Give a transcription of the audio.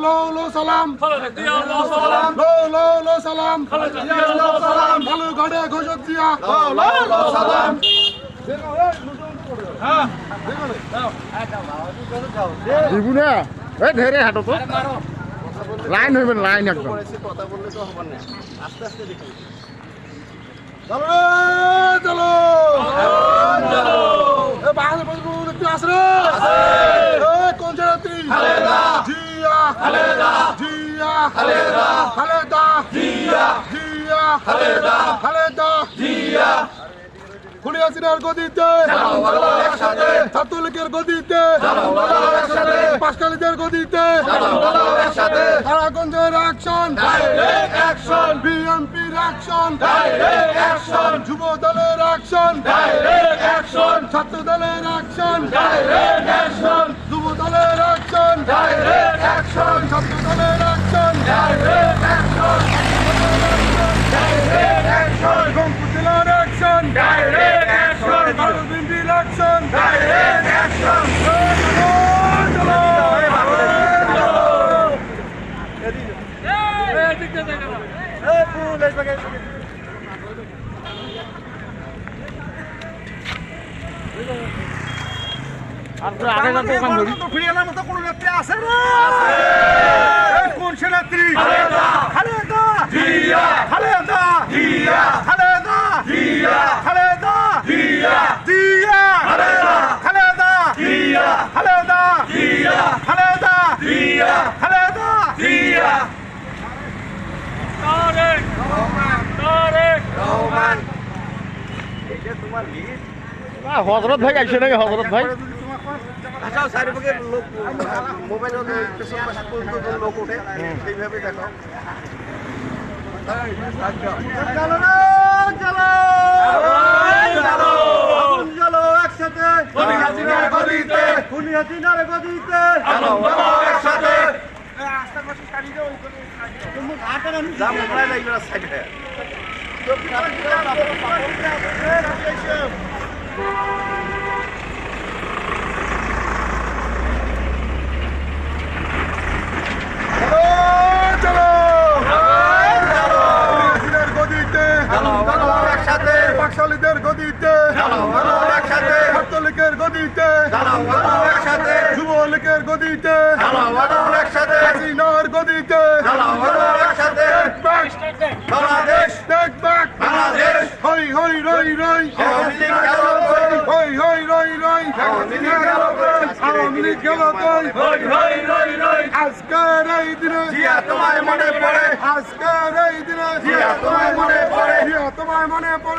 লো সালাম লো সালাম ভালো ঘাটে ঘোষক দিয়া সালাম দিবুনা এই ধরে হাঁটো তো লাইন হইবেন লাইন একদম কথা বললে তো হবে না আস্তে আস্তে দেখি চলো চলো এ বাংলা বন্ধু দেখতে আসরে এ কোন জাতি জিয়া খালেদা খুনি হাসিনার গদিতে ছাত্রলীগের গদিতে পাঁচকালীদের গদিতে তারাগঞ্জের অ্যাকশন বিএনপির অ্যাকশন যুব দলের অ্যাকশন ছাত্র দলের অ্যাকশন যুব দলের অ্যাকশন ছাত্র দলের অ্যাকশন রংপুর জেলার অ্যাকশন বারোবিন্দির অ্যাকশন ফিরিয়ে আনার মতো কোনো নেত্রী আছে না কোন সে নেত্রী খালেদা জিয়া খালেদা জিয়া খালেদা জিয়া খালেদা জিয়া জিয়া খালেদা খালেদা জিয়া খালেদা জিয়া খালেদা জিয়া খালেদা জিয়া তারেক রহমান এটা তোমার লিড হযরত ভাই আইছে নাকি হযরত ভাই আচ্ছা চারিপাশে লোক মোবাইল লোক ওঠে সেইভাবে দেখো চলো একসাথে খুনি হাসিনার গদিতে একসাথে পাকশালীদের গদিতে ছাত্রলীগের গদিতে যুবলীগের গদিতে হাসিনার গদিতে হই হই রই রই হই হই রই রই আওয়ামী লীগ গেল কই আজকের এই দিনে তোমায় মনে পড়ে আজকের এই দিনে তোমায় মনে পড়ে তোমায় মনে পড়ে